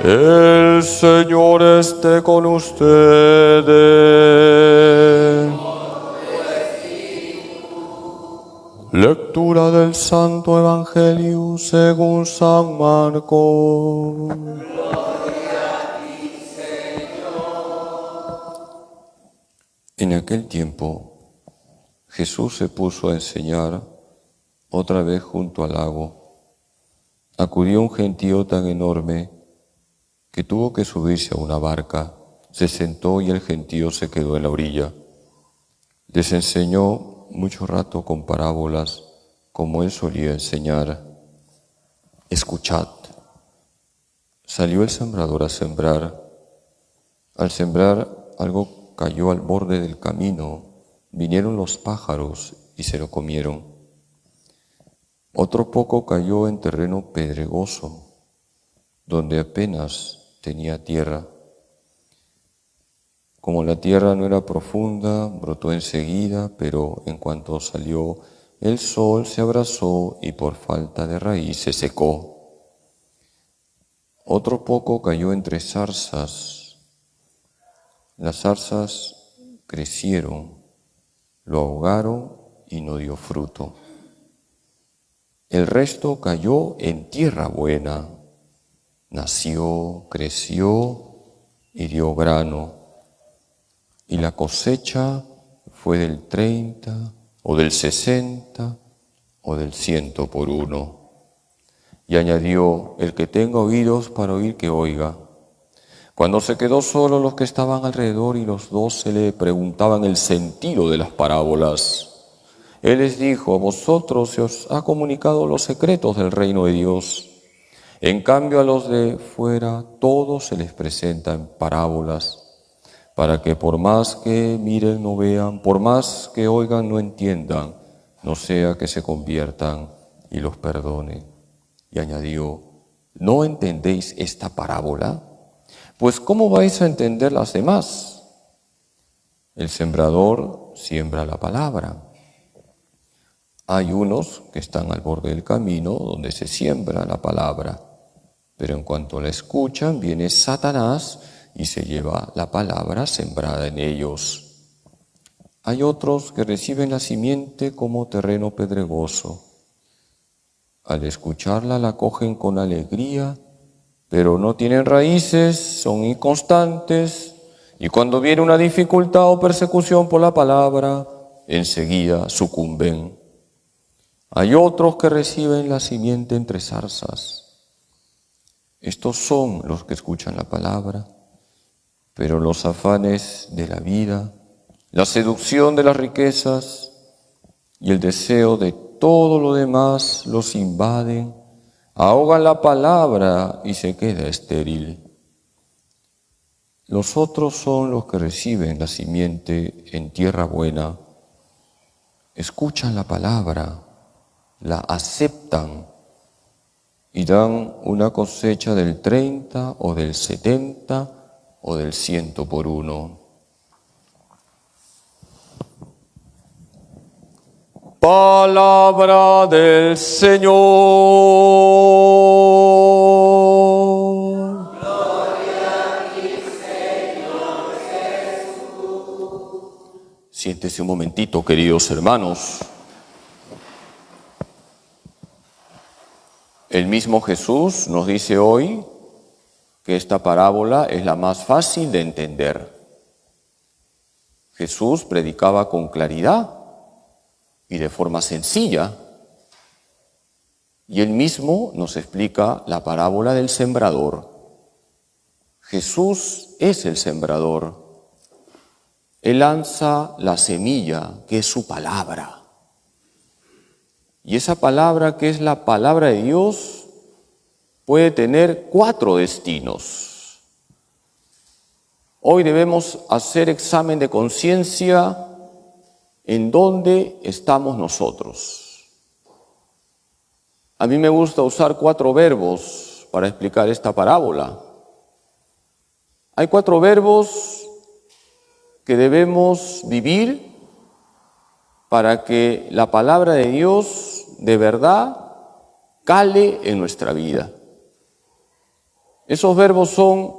El Señor esté con ustedes. Lectura del Santo Evangelio según San Marcos. En aquel tiempo, Jesús se puso a enseñar otra vez junto al lago. Acudió un gentío tan enorme que tuvo que subirse a una barca. Se sentó y el gentío se quedó en la orilla. Les enseñó mucho rato con parábolas, como él solía enseñar. Escuchad. Salió el sembrador a sembrar. Al sembrar, algo cayó al borde del camino. Vinieron los pájaros y se lo comieron. Otro poco cayó en terreno pedregoso, donde apenas tenía tierra. Como la tierra no era profunda, brotó enseguida, pero en cuanto salió el sol se abrasó y por falta de raíz se secó. Otro poco cayó entre zarzas. Las zarzas crecieron, lo ahogaron y no dio fruto. El resto cayó en tierra buena. Nació, creció y dio grano. Y la cosecha fue del 30 o del 60 o del 100 por uno. Y añadió: el que tenga oídos para oír, que oiga. Cuando se quedó solo, los que estaban alrededor y los 12 le preguntaban el sentido de las parábolas. Él les dijo: a vosotros se os ha comunicado los secretos del reino de Dios. En cambio, a los de fuera todo se les presenta en parábolas, para que por más que miren no vean, por más que oigan no entiendan, no sea que se conviertan y los perdone. Y añadió: ¿no entendéis esta parábola? Pues ¿cómo vais a entender las demás? El sembrador siembra la palabra. Hay unos que están al borde del camino donde se siembra la palabra, pero en cuanto la escuchan, viene Satanás y se lleva la palabra sembrada en ellos. Hay otros que reciben la simiente como terreno pedregoso. Al escucharla la cogen con alegría, pero no tienen raíces, son inconstantes, y cuando viene una dificultad o persecución por la palabra, enseguida sucumben. Hay otros que reciben la simiente entre zarzas. Estos son los que escuchan la palabra, pero los afanes de la vida, la seducción de las riquezas y el deseo de todo lo demás los invaden, ahogan la palabra y se queda estéril. Los otros son los que reciben la simiente en tierra buena, escuchan la palabra, la aceptan y dan una cosecha del 30 o del 70 o del 100 por uno. Palabra del Señor. Gloria a ti, Señor Jesús. Siéntese un momentito, queridos hermanos. El mismo Jesús nos dice hoy que esta parábola es la más fácil de entender. Jesús predicaba con claridad y de forma sencilla, y él mismo nos explica la parábola del sembrador. Jesús es el sembrador. Él lanza la semilla, que es su palabra. Y esa palabra, que es la palabra de Dios, puede tener 4 destinos. Hoy debemos hacer examen de conciencia en dónde estamos nosotros. A mí me gusta usar 4 verbos para explicar esta parábola. Hay 4 verbos que debemos vivir para que la palabra de Dios de verdad cale en nuestra vida. Esos verbos son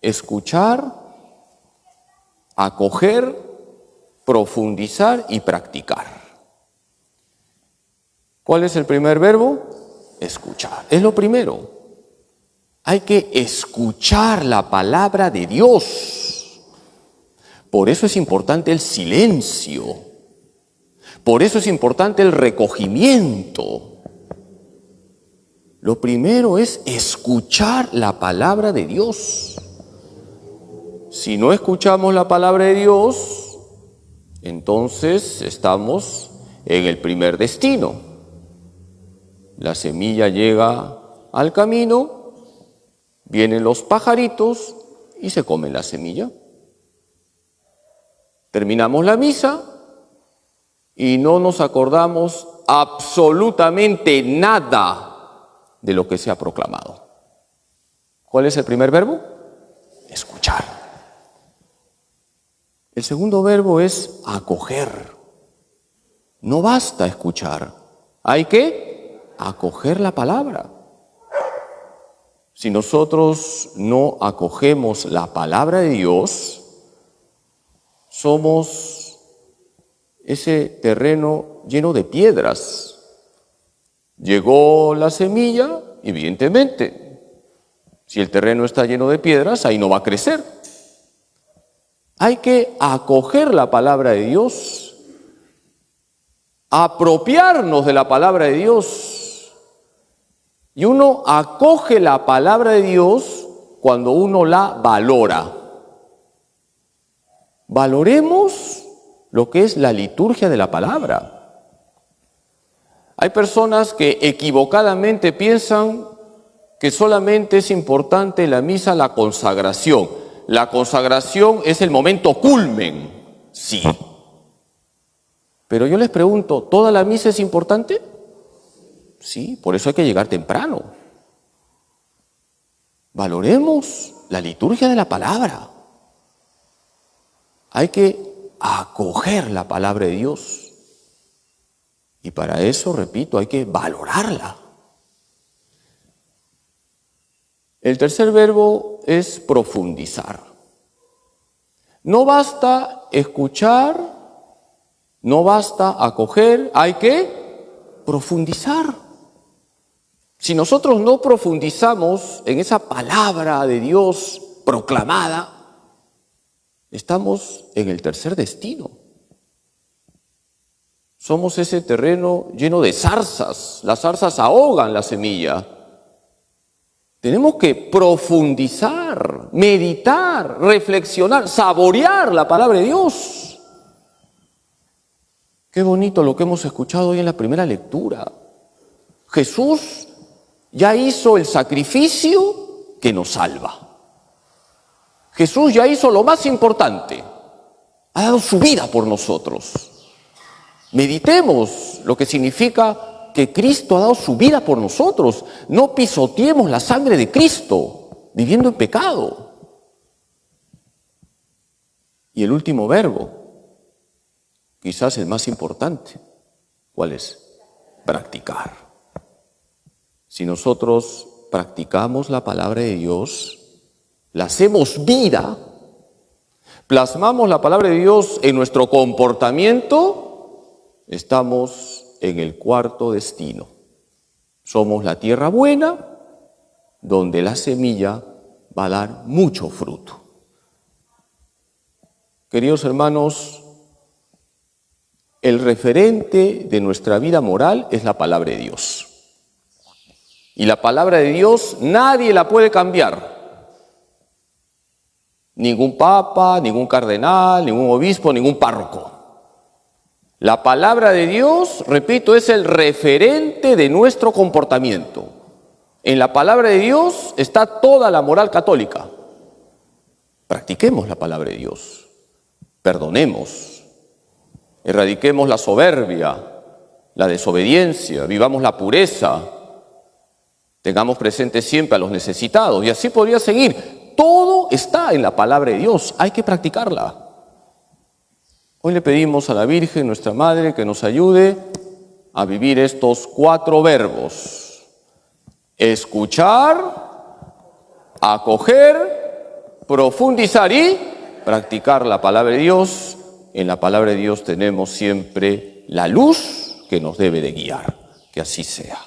escuchar, acoger, profundizar y practicar. ¿Cuál es el primer verbo? Escuchar. Es lo primero. Hay que escuchar la palabra de Dios. Por eso es importante el silencio. Por eso es importante el recogimiento. Lo primero es escuchar la palabra de Dios. Si no escuchamos la palabra de Dios, entonces estamos en el primer destino. La semilla llega al camino, vienen los pajaritos y se comen la semilla. Terminamos la misa y no nos acordamos absolutamente nada de lo que se ha proclamado. ¿Cuál es el primer verbo? Escuchar. El segundo verbo es acoger. No basta escuchar, hay que acoger la palabra. Si nosotros no acogemos la palabra de Dios, somos ese terreno lleno de piedras. Llegó la semilla, evidentemente. Si el terreno está lleno de piedras, ahí no va a crecer. Hay que acoger la palabra de Dios, apropiarnos de la palabra de Dios. Y uno acoge la palabra de Dios cuando uno la valora. Valoremos lo que es la liturgia de la palabra. Hay personas que equivocadamente piensan que solamente es importante en la misa la consagración. La consagración es el momento culmen, sí. Pero yo les pregunto, ¿toda la misa es importante? Sí, por eso hay que llegar temprano. Valoremos la liturgia de la palabra. Hay que acoger la palabra de Dios. Y para eso, repito, hay que valorarla. El tercer verbo es profundizar. No basta escuchar, no basta acoger, hay que profundizar. Si nosotros no profundizamos en esa palabra de Dios proclamada, estamos en el tercer destino. Somos ese terreno lleno de zarzas. Las zarzas ahogan la semilla. Tenemos que profundizar, meditar, reflexionar, saborear la palabra de Dios. Qué bonito lo que hemos escuchado hoy en la primera lectura. Jesús ya hizo el sacrificio que nos salva. Jesús ya hizo lo más importante. Ha dado su vida por nosotros. Meditemos lo que significa que Cristo ha dado su vida por nosotros. No pisoteemos la sangre de Cristo viviendo en pecado. Y el último verbo, quizás el más importante, ¿cuál es? Practicar. Si nosotros practicamos la palabra de Dios, la hacemos vida, plasmamos la palabra de Dios en nuestro comportamiento, estamos en el cuarto destino. Somos la tierra buena, donde la semilla va a dar mucho fruto. Queridos hermanos, el referente de nuestra vida moral es la palabra de Dios. Y la palabra de Dios nadie la puede cambiar. Ningún papa, ningún cardenal, ningún obispo, ningún párroco. La palabra de Dios, repito, es el referente de nuestro comportamiento. En la palabra de Dios está toda la moral católica. Practiquemos la palabra de Dios. Perdonemos. Erradiquemos la soberbia, la desobediencia, vivamos la pureza. Tengamos presente siempre a los necesitados. Y así podría seguir. Todo está en la palabra de Dios. Hay que practicarla. Hoy le pedimos a la Virgen, nuestra Madre, que nos ayude a vivir estos 4 verbos. Escuchar, acoger, profundizar y practicar la palabra de Dios. En la palabra de Dios tenemos siempre la luz que nos debe de guiar. Que así sea.